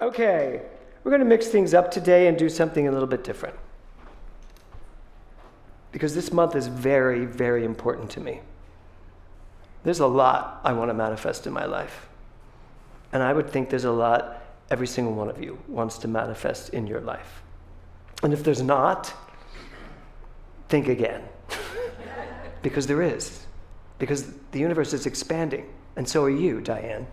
Okay, we're going to mix things up today and do something a little bit different. Because this month is very, very important to me. There's a lot I want to manifest in my life. And I would think there's a lot every single one of you wants to manifest in your life. And if there's not, think again. Because there is. Because the universe is expanding. And so are you, Diane.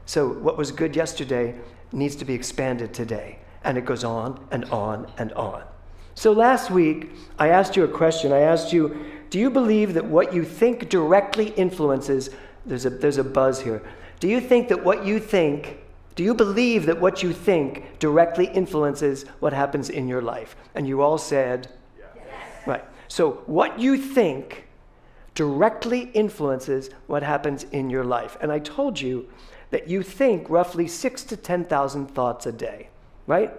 So what was good yesterday needs to be expanded today. And it goes on and on and on. So last week, I asked you a question. I asked you, do you believe that what you think directly influences, there's a buzz here. Do you believe that what you think directly influences what happens in your life? And you all said, yes. Right. So what you think directly influences what happens in your life. And I told you that you think roughly 6,000 to 10,000 thoughts a day, right?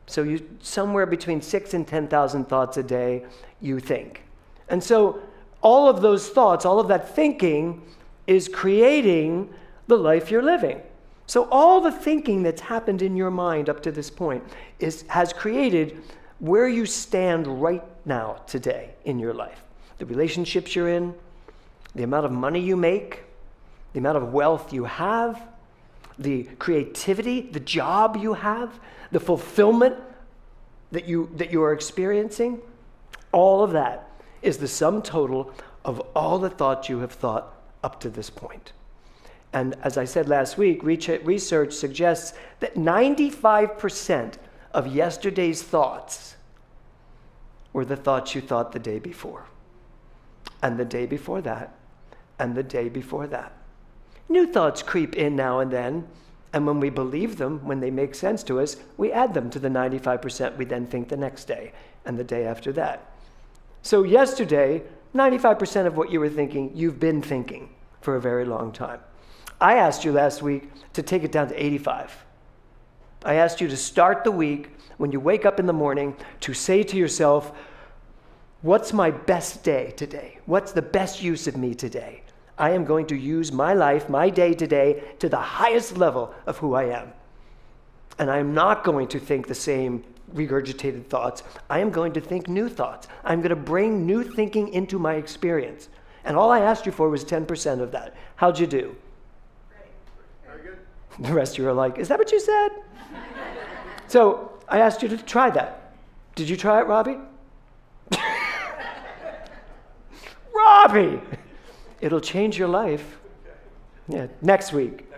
So you somewhere between 6,000 and 10,000 thoughts a day you think. And so all of those thoughts, all of that thinking is creating the life you're living. So all the thinking that's happened in your mind up to this point has created where you stand right now today in your life. The relationships you're in, the amount of money you make, the amount of wealth you have, the creativity, the job you have, the fulfillment that you are experiencing, all of that is the sum total of all the thoughts you have thought up to this point. And as I said last week, research suggests that 95% of yesterday's thoughts were the thoughts you thought the day before, and the day before that, and the day before that. New thoughts creep in now and then, and when we believe them, when they make sense to us, we add them to the 95% we then think the next day, and the day after that. So yesterday, 95% of what you were thinking, you've been thinking for a very long time. I asked you last week to take it down to 85. I asked you to start the week, when you wake up in the morning, to say to yourself, what's my best day today? What's the best use of me today? I am going to use my life, my day today, to the highest level of who I am. And I am not going to think the same regurgitated thoughts. I am going to think new thoughts. I'm going to bring new thinking into my experience. And all I asked you for was 10% of that. How'd you do? Very good. The rest of you are like, is that what you said? So I asked you to try that. Did you try it, Robbie? Robbie! It'll change your life. Yeah, next week.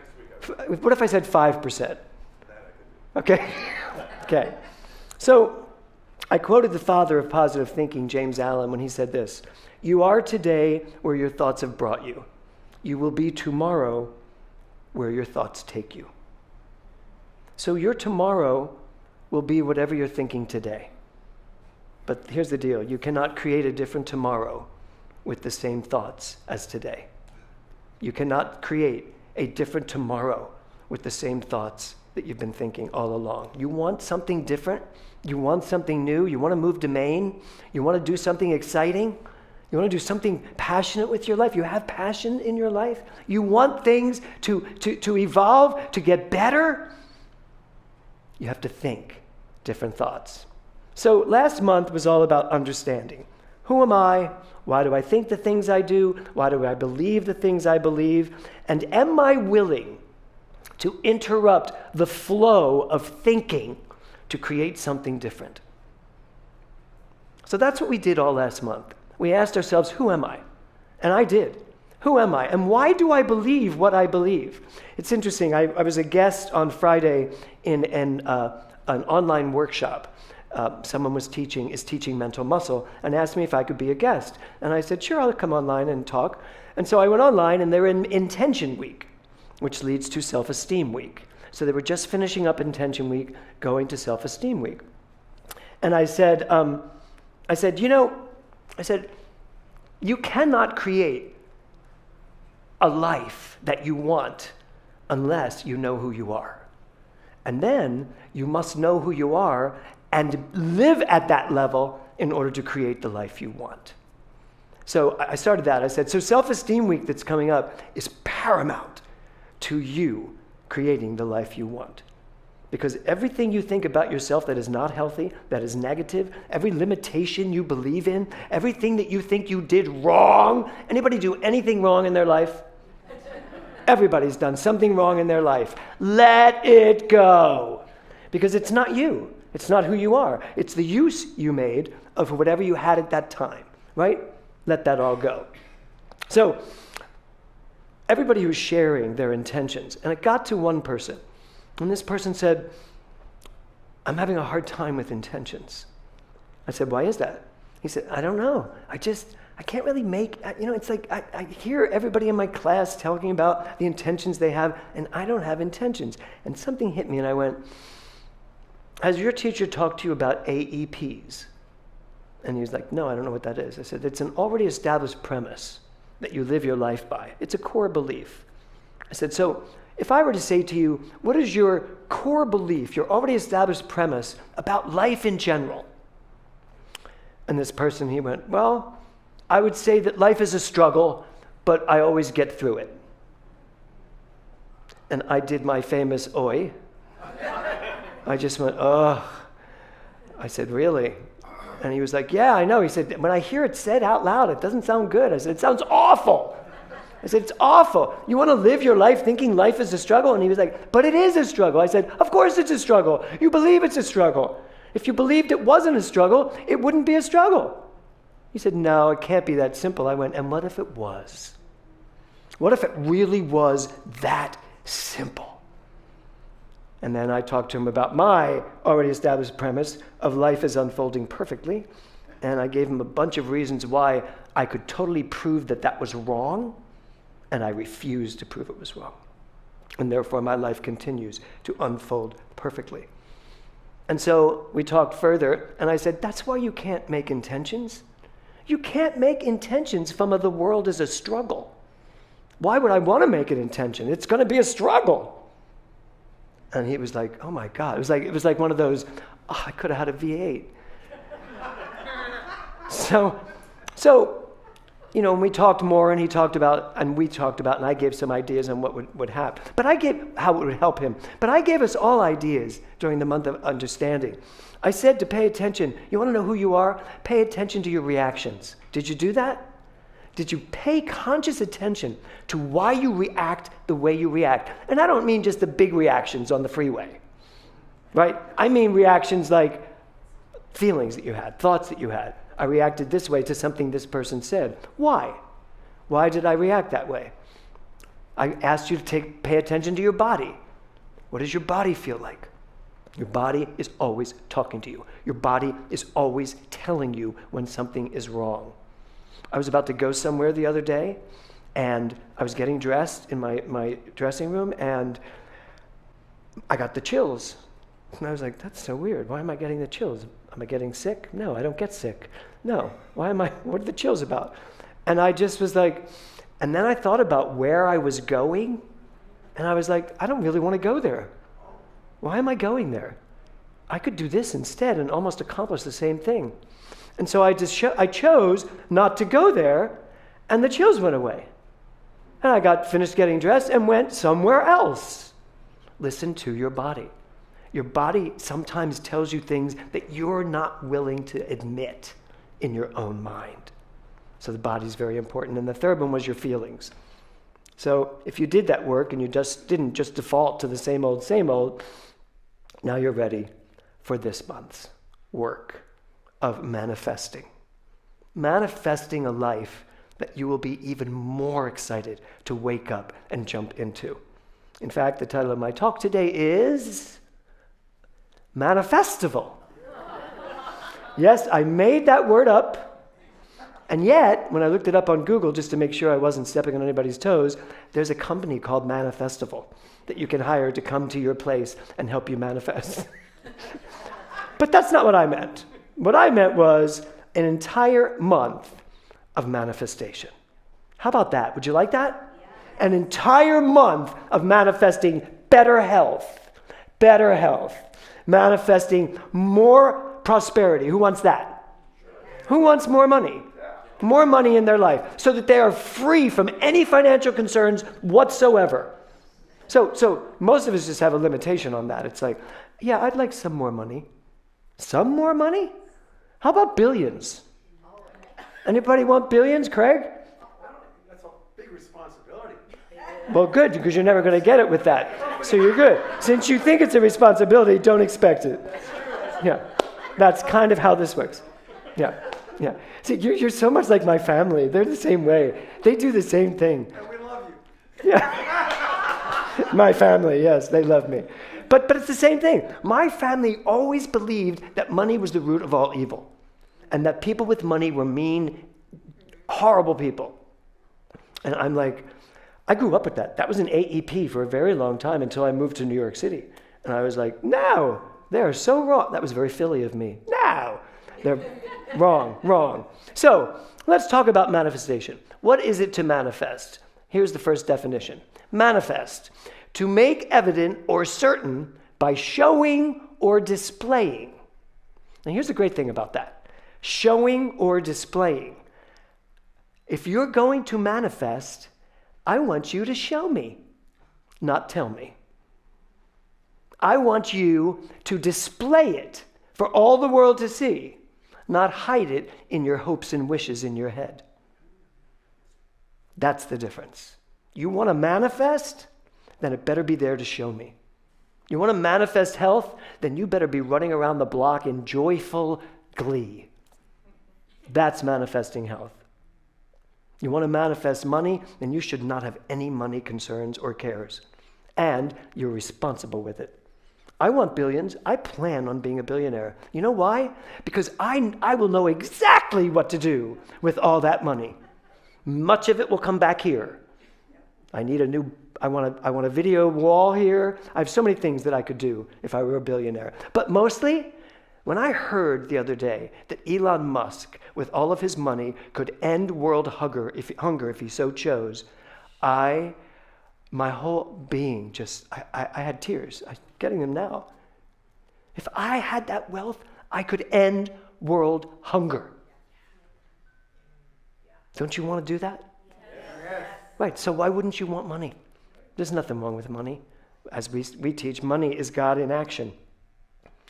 What if I said 5%? Okay. Okay. So I quoted the father of positive thinking, James Allen, when he said this: "You are today where your thoughts have brought you. You will be tomorrow where your thoughts take you." So your tomorrow will be whatever you're thinking today. But here's the deal. You cannot create a different tomorrow with the same thoughts as today. You cannot create a different tomorrow with the same thoughts that you've been thinking all along. You want something different? You want something new? You want to move to Maine? You want to do something exciting? You want to do something passionate with your life? You have passion in your life? You want things to evolve, to get better? You have to think different thoughts. So last month was all about understanding. Who am I? Why do I think the things I do? Why do I believe the things I believe? And am I willing to interrupt the flow of thinking to create something different? So that's what we did all last month. We asked ourselves, who am I? And I did. Who am I? And why do I believe what I believe? It's interesting. I was a guest on Friday in an online workshop. Someone is teaching mental muscle, and asked me if I could be a guest. And I said, sure, I'll come online and talk. And so I went online, and they're in Intention Week, which leads to Self-Esteem Week. So they were just finishing up Intention Week, going to Self-Esteem Week. And I said, you cannot create a life that you want unless you know who you are. And then you must know who you are and live at that level in order to create the life you want. So I started that. I said, so Self-Esteem Week that's coming up is paramount to you creating the life you want. Because everything you think about yourself that is not healthy, that is negative, every limitation you believe in, everything that you think you did wrong. Anybody do anything wrong in their life? Everybody's done something wrong in their life. Let it go. Because it's not you. It's not who you are. It's the use you made of whatever you had at that time, right? Let that all go. So, everybody was sharing their intentions. And it got to one person. And this person said, I'm having a hard time with intentions. I said, why is that? He said, I don't know. I can't really make, it's like I hear everybody in my class talking about the intentions they have, and I don't have intentions. And something hit me, and I went, has your teacher talked to you about AEPs? And he was like, no, I don't know what that is. I said, it's an already established premise that you live your life by. It's a core belief. I said, so if I were to say to you, what is your core belief, your already established premise about life in general? And this person, he went, well, I would say that life is a struggle, but I always get through it. And I did my famous oi. I just went, ugh. I said, really? And he was like, yeah, I know. He said, when I hear it said out loud, it doesn't sound good. I said, it sounds awful. I said, it's awful. You want to live your life thinking life is a struggle? And he was like, but it is a struggle. I said, of course it's a struggle. You believe it's a struggle. If you believed it wasn't a struggle, it wouldn't be a struggle. He said, no, it can't be that simple. I went, and what if it was? What if it really was that simple? And then I talked to him about my already established premise of life is unfolding perfectly. And I gave him a bunch of reasons why I could totally prove that that was wrong. And I refused to prove it was wrong. And therefore, my life continues to unfold perfectly. And so we talked further, and I said, that's why you can't make intentions. You can't make intentions from the world as a struggle. Why would I want to make an intention? It's going to be a struggle. And he was like, oh my God. It was like one of those, oh, I could have had a V8. So, when we talked more, and he talked about, and we talked about, and I gave some ideas on what would happen. But I gave how it would help him. But I gave us all ideas during the month of understanding. I said to pay attention. You want to know who you are? Pay attention to your reactions. Did you do that? Did you pay conscious attention to why you react the way you react? And I don't mean just the big reactions on the freeway, right? I mean reactions like feelings that you had, thoughts that you had. I reacted this way to something this person said. Why? Why did I react that way? I asked you to pay attention to your body. What does your body feel like? Your body is always talking to you. Your body is always telling you when something is wrong. I was about to go somewhere the other day, and I was getting dressed in my dressing room, and I got the chills. And I was like, that's so weird. Why am I getting the chills? Am I getting sick? No, I don't get sick. No. What are the chills about? And I just was like, and then I thought about where I was going, and I was like, I don't really want to go there. Why am I going there? I could do this instead and almost accomplish the same thing. And so I chose not to go there, and the chills went away. And I got finished getting dressed and went somewhere else. Listen to your body. Your body sometimes tells you things that you're not willing to admit in your own mind. So the body's very important. And the third one was your feelings. So if you did that work and you didn't just default to the same old, now you're ready for this month's work of manifesting. Manifesting a life that you will be even more excited to wake up and jump into. In fact, the title of my talk today is Manifestival. Yes, I made that word up. And yet, when I looked it up on Google, just to make sure I wasn't stepping on anybody's toes, there's a company called Manifestival that you can hire to come to your place and help you manifest. But that's not what I meant. What I meant was an entire month of manifestation. How about that? Would you like that? Yeah. An entire month of manifesting better health, manifesting more prosperity. Who wants that? Who wants more money? More money in their life so that they are free from any financial concerns whatsoever. So most of us just have a limitation on that. It's like, yeah, I'd like some more money. Some more money? How about billions? Anybody want billions, Craig? That's a big responsibility. Well, good, because you're never going to get it with that. So you're good. Since you think it's a responsibility, don't expect it. Yeah, that's kind of how this works. Yeah. See, you're so much like my family. They're the same way. They do the same thing. And we love you. Yeah. My family, yes, they love me. But it's the same thing. My family always believed that money was the root of all evil, and that people with money were mean, horrible people. And I'm like, I grew up with that. That was an AEP for a very long time until I moved to New York City. And I was like, no, they're so wrong. That was very Philly of me. No, they're wrong. So let's talk about manifestation. What is it to manifest? Here's the first definition. Manifest, to make evident or certain by showing or displaying. Now here's the great thing about that. Showing or displaying. If you're going to manifest, I want you to show me, not tell me. I want you to display it for all the world to see, not hide it in your hopes and wishes in your head. That's the difference. You want to manifest? Then it better be there to show me. You want to manifest health? Then you better be running around the block in joyful glee. That's manifesting health. You want to manifest money? Then you should not have any money concerns or cares. And you're responsible with it. I want billions. I plan on being a billionaire. You know why? Because I will know exactly what to do with all that money. Much of it will come back here. I want a video wall here. I have so many things that I could do if I were a billionaire. But mostly, when I heard the other day that Elon Musk, with all of his money, could end world hunger if he so chose, my whole being I had tears. I'm getting them now. If I had that wealth, I could end world hunger. Don't you want to do that? Yes. Right, so why wouldn't you want money? There's nothing wrong with money. As we teach, money is God in action.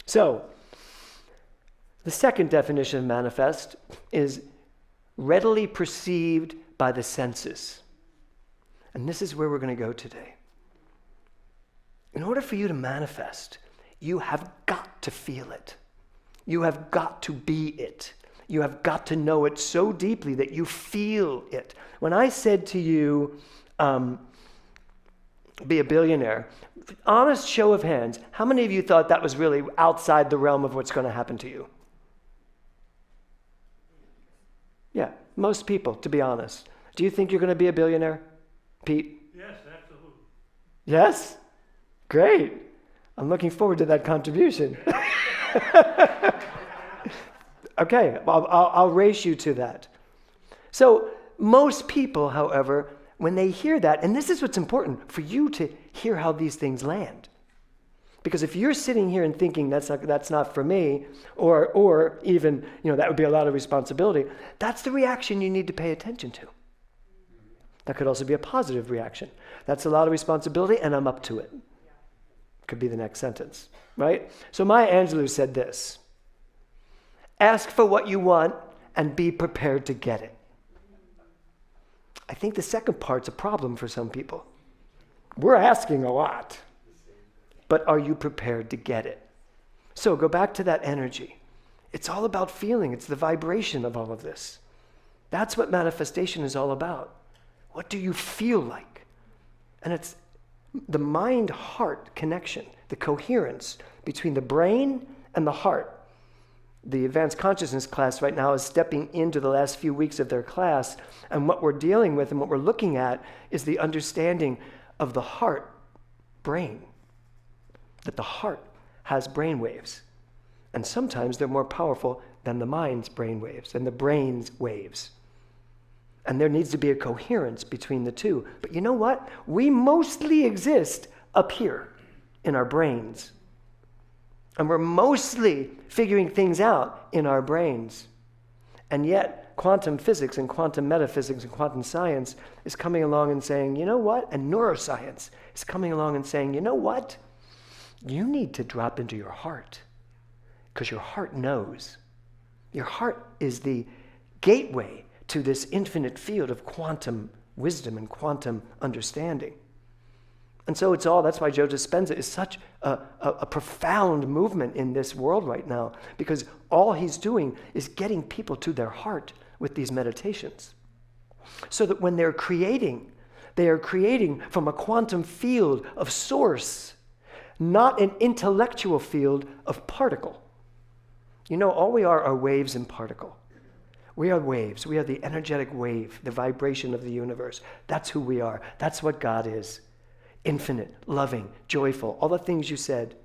So, the second definition of manifest is readily perceived by the senses. And this is where we're going to go today. In order for you to manifest, you have got to feel it. You have got to be it. You have got to know it so deeply that you feel it. When I said to you, be a billionaire, honest show of hands, how many of you thought that was really outside the realm of what's going to happen to you? Yeah, most people, to be honest. Do you think you're going to be a billionaire, Pete? Yes, absolutely. Yes? Great. I'm looking forward to that contribution. Okay, I'll race you to that. So most people, however, when they hear that, and this is what's important, for you to hear how these things land. Because if you're sitting here and thinking that's not for me, or even, that would be a lot of responsibility, that's the reaction you need to pay attention to. That could also be a positive reaction. That's a lot of responsibility, and I'm up to it. Could be the next sentence, right? So Maya Angelou said this: ask for what you want and be prepared to get it. I think the second part's a problem for some people. We're asking a lot, but are you prepared to get it? So go back to that energy. It's all about feeling. It's the vibration of all of this. That's what manifestation is all about. What do you feel like? And it's the mind-heart connection, the coherence between the brain and the heart. The advanced consciousness class right now is stepping into the last few weeks of their class, and what we're dealing with and what we're looking at is the understanding of the heart brain, that the heart has brain waves, and sometimes they're more powerful than the mind's brain waves and the brain's waves. And there needs to be a coherence between the two. But you know what? We mostly exist up here in our brains. And we're mostly figuring things out in our brains. And yet, quantum physics and quantum metaphysics and quantum science is coming along and saying, you know what? And neuroscience is coming along and saying, you know what? You need to drop into your heart because your heart knows. Your heart is the gateway to this infinite field of quantum wisdom and quantum understanding. And so that's why Joe Dispenza is such a profound movement in this world right now, because all he's doing is getting people to their heart with these meditations. So that when they are creating from a quantum field of source, not an intellectual field of particle. You know, all we are waves and particle. We are waves. We are the energetic wave, the vibration of the universe. That's who we are. That's what God is. Infinite, loving, joyful, all the things you said.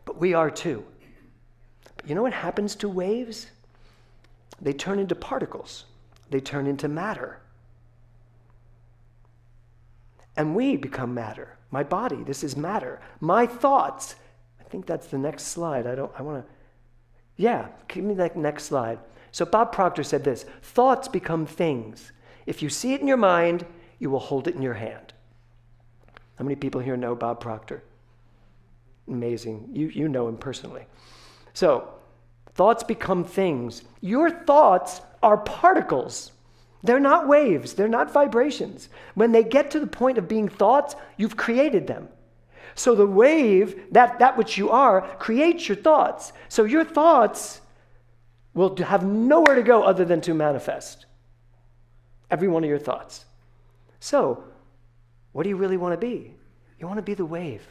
But we are too. But you know what happens to waves? They turn into particles. They turn into matter. And we become matter. My body, this is matter. My thoughts, I think that's the next slide. Yeah, give me that next slide. So Bob Proctor said this: thoughts become things. If you see it in your mind, you will hold it in your hand. How many people here know Bob Proctor? Amazing. You know him personally. So, thoughts become things. Your thoughts are particles. They're not waves. They're not vibrations. When they get to the point of being thoughts, you've created them. So the wave, that which you are, creates your thoughts. So your thoughts will have nowhere to go other than to manifest. Every one of your thoughts. So, what do you really want to be? You want to be the wave.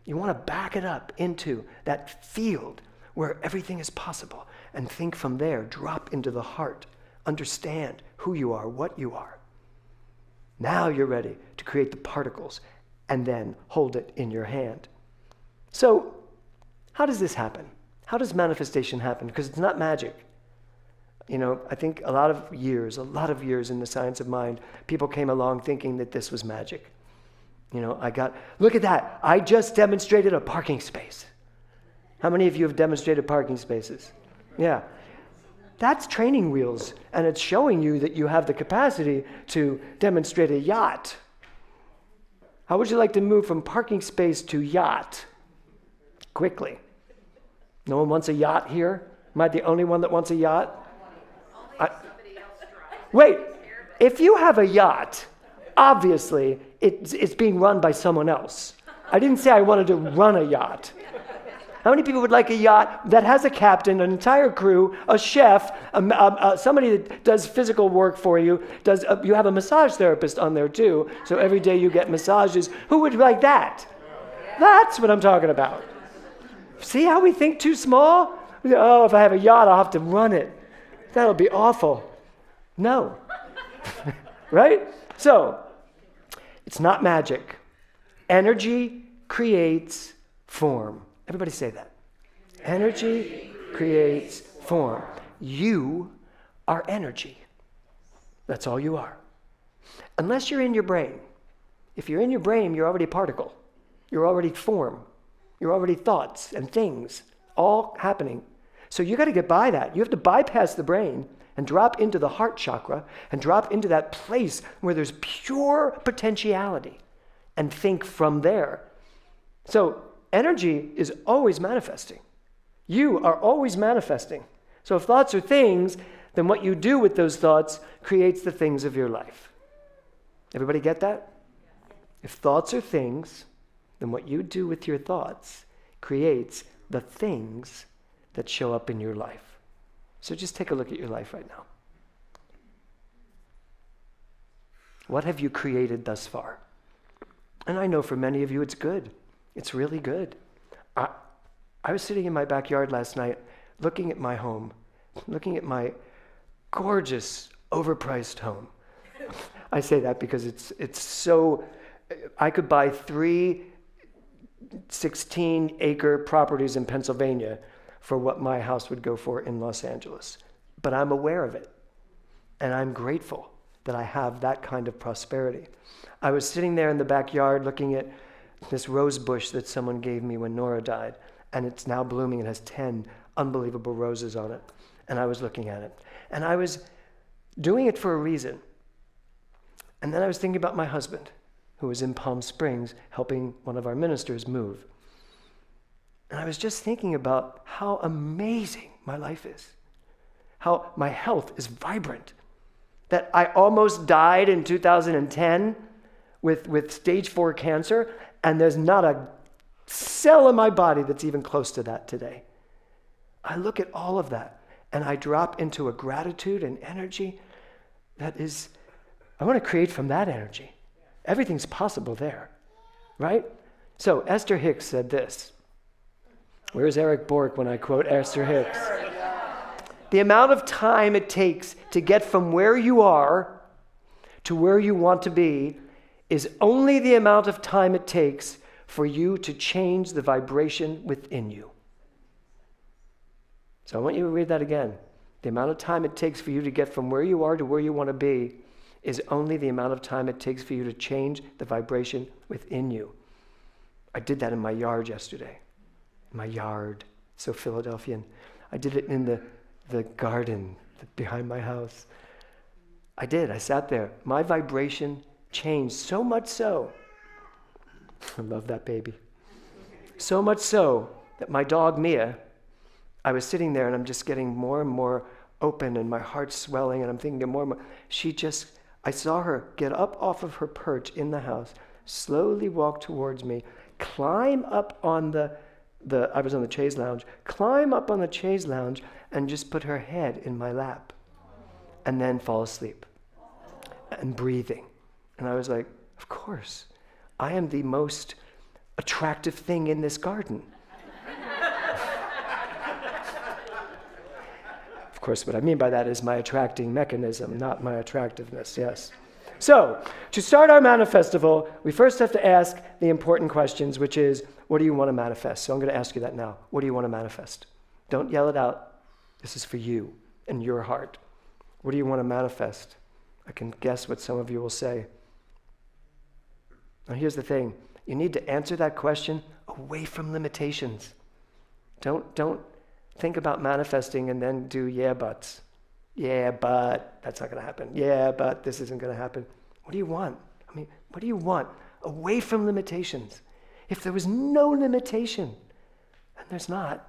You want to back it up into that field where everything is possible and think from there, drop into the heart, understand who you are, what you are. Now you're ready to create the particles and then hold it in your hand. So, how does this happen? How does manifestation happen? Because it's not magic. You know, I think a lot of years in the science of mind, people came along thinking that this was magic. You know, look at that. I just demonstrated a parking space. How many of you have demonstrated parking spaces? Yeah. That's training wheels, and it's showing you that you have the capacity to demonstrate a yacht. How would you like to move from parking space to yacht? Quickly. No one wants a yacht here? Am I the only one that wants a yacht? Wait, if you have a yacht, obviously it's being run by someone else. I didn't say I wanted to run a yacht. How many people would like a yacht that has a captain, an entire crew, a chef, somebody that does physical work for you? You have a massage therapist on there too, so every day you get massages. Who would like that? That's what I'm talking about. See how we think too small? Oh, if I have a yacht, I'll have to run it. That'll be awful. No. Right? So, it's not magic. Energy creates form. Everybody say that. Energy creates form. You are energy. That's all you are. Unless you're in your brain. If you're in your brain, you're already particle. You're already form. You're already thoughts and things all happening. So you got to get by that. You have to bypass the brain and drop into the heart chakra and drop into that place where there's pure potentiality and think from there. So energy is always manifesting. You are always manifesting. So if thoughts are things, then what you do with those thoughts creates the things of your life. Everybody get that? If thoughts are things, then what you do with your thoughts creates the things that show up in your life. So just take a look at your life right now. What have you created thus far? And I know for many of you it's good. It's really good. I was sitting in my backyard last night looking at my home, looking at my gorgeous, overpriced home. I say that because it's so, I could buy 3 16-acre properties in Pennsylvania for what my house would go for in Los Angeles. But I'm aware of it, and I'm grateful that I have that kind of prosperity. I was sitting there in the backyard looking at this rose bush that someone gave me when Nora died, and it's now blooming and has 10 unbelievable roses on it. And I was looking at it, and I was doing it for a reason. And then I was thinking about my husband, who was in Palm Springs helping one of our ministers move. And I was just thinking about how amazing my life is, how my health is vibrant, that I almost died in 2010 with stage 4 cancer, and there's not a cell in my body that's even close to that today. I look at all of that, and I drop into a gratitude and energy that is, I want to create from that energy. Everything's possible there, right? So Esther Hicks said this. Where's Eric Bork when I quote Esther Hicks? The amount of time it takes to get from where you are to where you want to be is only the amount of time it takes for you to change the vibration within you. So I want you to read that again. The amount of time it takes for you to get from where you are to where you want to be is only the amount of time it takes for you to change the vibration within you. I did that in my yard yesterday. My yard, so Philadelphian. I did it in the garden behind my house. I did. I sat there. My vibration changed so much so. I love that baby. So much so that my dog Mia, I was sitting there and I'm just getting more and more open and my heart's swelling and I'm thinking more and more. I saw her get up off of her perch in the house, slowly walk towards me, climb up on I was on the chaise lounge, climb up on the chaise lounge and just put her head in my lap and then fall asleep and breathing. And I was like, of course, I am the most attractive thing in this garden. Of course, what I mean by that is my attracting mechanism, not my attractiveness, yes. So, to start our Manifestival, we first have to ask the important questions, which is, what do you want to manifest? So I'm going to ask you that now. What do you want to manifest? Don't yell it out. This is for you and your heart. What do you want to manifest? I can guess what some of you will say. Now here's the thing. You need to answer that question away from limitations. Don't think about manifesting and then do yeah buts. Yeah, but that's not going to happen. Yeah, but this isn't going to happen. What do you want? What do you want? Away from limitations. If there was no limitation, and there's not,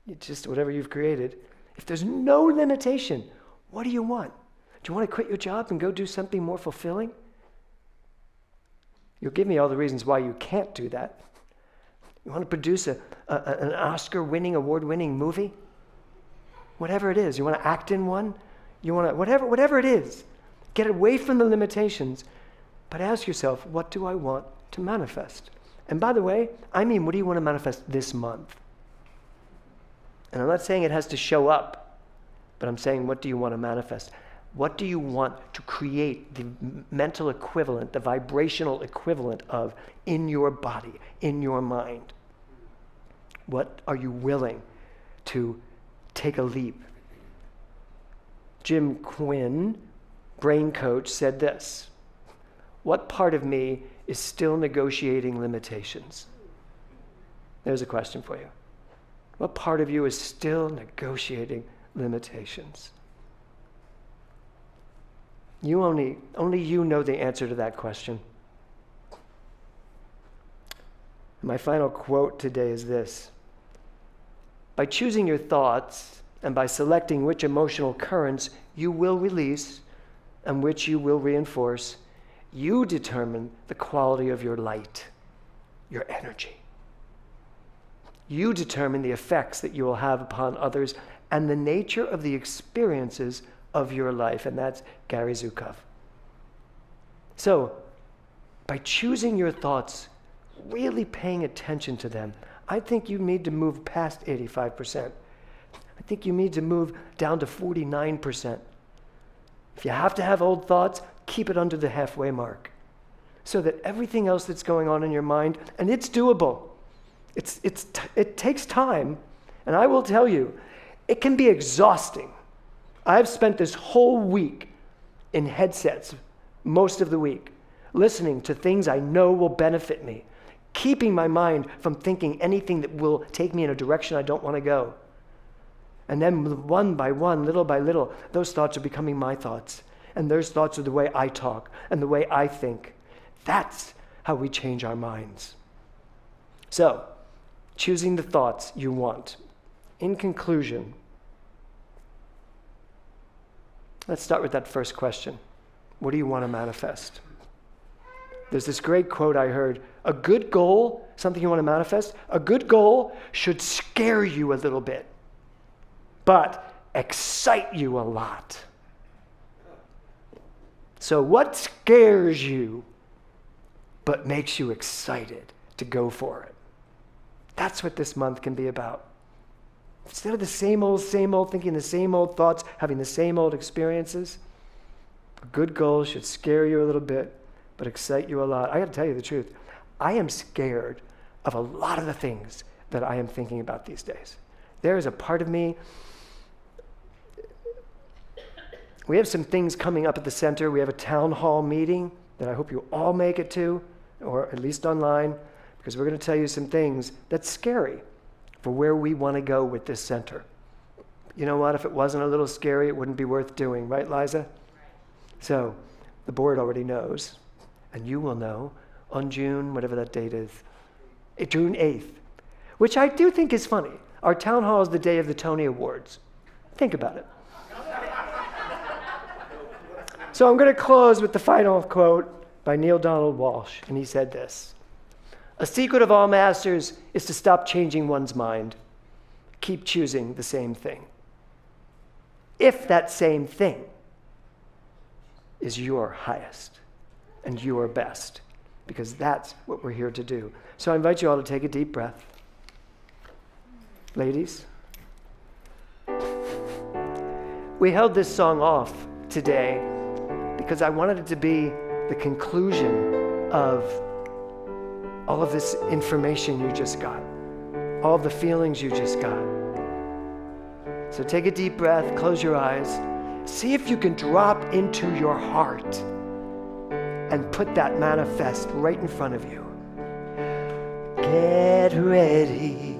it's just whatever you've created. If there's no limitation, what do you want? Do you want to quit your job and go do something more fulfilling? You'll give me all the reasons why you can't do that. You want to produce an Oscar-winning, award-winning movie? Whatever it is. You want to act in one? You want to, whatever it is. Get away from the limitations, but ask yourself, what do I want to manifest? And by the way, what do you want to manifest this month? And I'm not saying it has to show up, but I'm saying, what do you want to manifest? What do you want to create the mental equivalent, the vibrational equivalent of in your body, in your mind? What are you willing to take a leap? Jim Quinn, brain coach, said this: what part of me is still negotiating limitations? There's a question for you. What part of you is still negotiating limitations? Only you know the answer to that question. My final quote today is this: by choosing your thoughts and by selecting which emotional currents you will release and which you will reinforce, you determine the quality of your light, your energy. You determine the effects that you will have upon others and the nature of the experiences of your life. And that's Gary Zukov. So, by choosing your thoughts, really paying attention to them, I think you need to move past 85%. I think you need to move down to 49%. If you have to have old thoughts, keep it under the halfway mark, so that everything else that's going on in your mind, and it's doable. It takes time, and I will tell you, it can be exhausting. I've spent this whole week in headsets, most of the week, listening to things I know will benefit me, keeping my mind from thinking anything that will take me in a direction I don't want to go. And then one by one, little by little, those thoughts are becoming my thoughts. And those thoughts are the way I talk and the way I think. That's how we change our minds. So, choosing the thoughts you want. In conclusion, let's start with that first question. What do you want to manifest? There's this great quote I heard. A good goal, something you want to manifest, a good goal should scare you a little bit, but excite you a lot. So what scares you, but makes you excited to go for it? That's what this month can be about. Instead of the same old, thinking the same old thoughts, having the same old experiences, a good goal should scare you a little bit, but excite you a lot. I got to tell you the truth. I am scared of a lot of the things that I am thinking about these days. There is a part of me. We have some things coming up at the center. We have a town hall meeting that I hope you all make it to, or at least online, because we're going to tell you some things that's scary for where we want to go with this center. You know what? If it wasn't a little scary, it wouldn't be worth doing. Right, Liza? Right. So the board already knows, and you will know on June, whatever that date is, June 8th, which I do think is funny. Our town hall is the day of the Tony Awards. Think about it. So I'm going to close with the final quote by Neil Donald Walsh, and he said this: "A secret of all masters is to stop changing one's mind. Keep choosing the same thing. If that same thing is your highest and your best, because that's what we're here to do." So I invite you all to take a deep breath. Ladies, we held this song off today because I wanted it to be the conclusion of all of this information you just got, all of the feelings you just got. So take a deep breath, close your eyes, see if you can drop into your heart and put that manifest right in front of you. Get ready,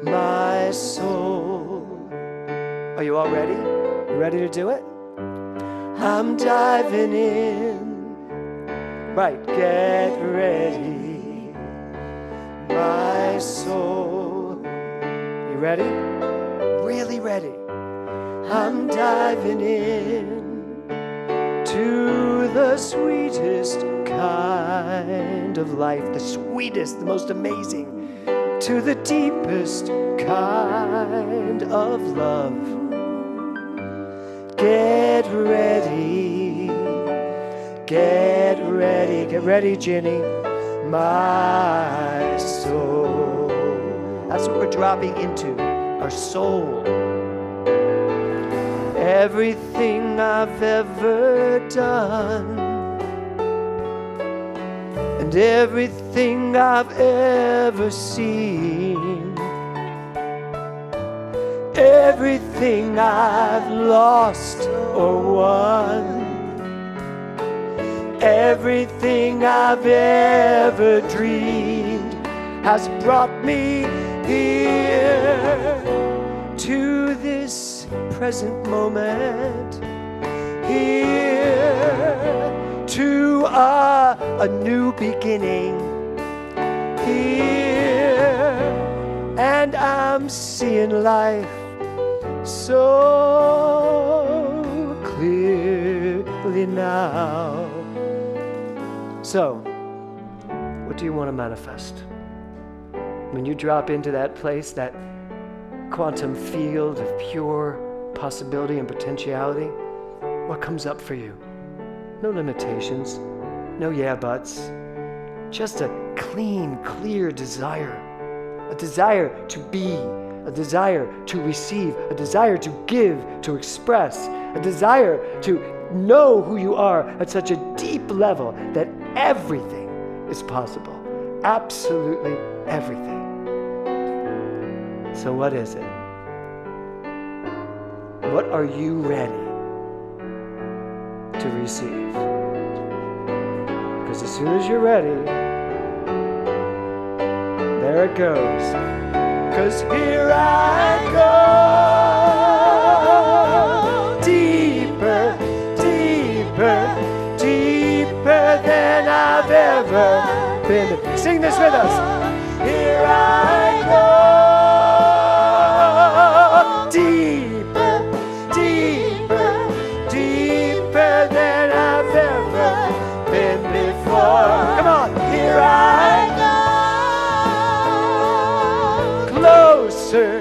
my soul. Are you all ready? You ready to do it? I'm diving in. Right, get ready, my soul. You ready? Really ready? I'm diving in to the sweetest kind of life, the sweetest, the most amazing, to the deepest kind of love. Get ready, get ready, Ginny, my soul. That's what we're dropping into, our soul. Everything I've ever done and everything I've ever seen, everything I've lost or won, everything I've ever dreamed has brought me here to this present moment, here to a new beginning, here, and I'm seeing life so clearly now. So, what do you want to manifest? When you drop into that place, that quantum field of pure possibility and potentiality, what comes up for you? No limitations, no yeah buts, just a clean, clear desire. A desire to be, a desire to receive, a desire to give, to express, a desire to know who you are at such a deep level that everything is possible. Absolutely everything. So what is it? What are you ready to receive? Because as soon as you're ready, there it goes. 'cause here I go. Deeper, deeper, deeper than I've ever been. Sing this with us. Here I go. Deeper, deeper, deeper than I've ever been before. Come on. Here I go. Closer,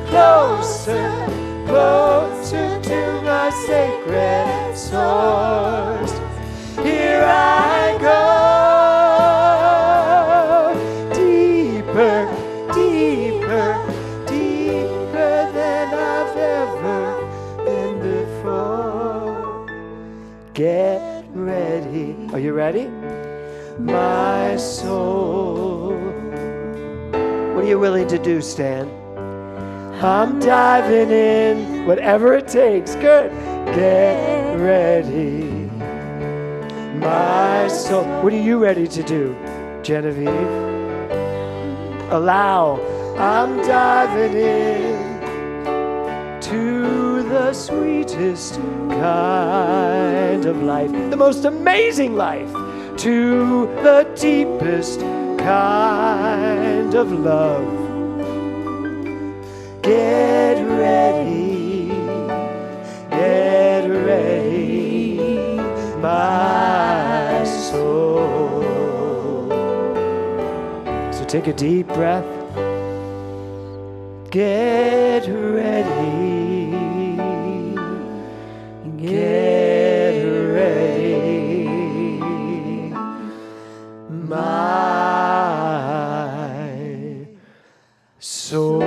closer, closer to my sacred source. Here I go. Deeper, deeper, deeper than I've ever been before. Get ready. Are you ready? My soul. What are you willing to do, Stan? I'm diving in, whatever it takes. Good. Get ready. My soul. What are you ready to do, Genevieve? Allow. I'm diving in to the sweetest kind of life, the most amazing life, to the deepest kind of love. Get ready, my soul. So take a deep breath. Get ready, get ready, my soul.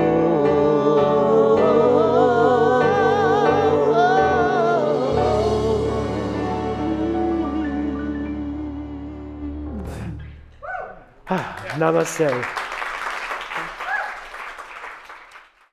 Namaste.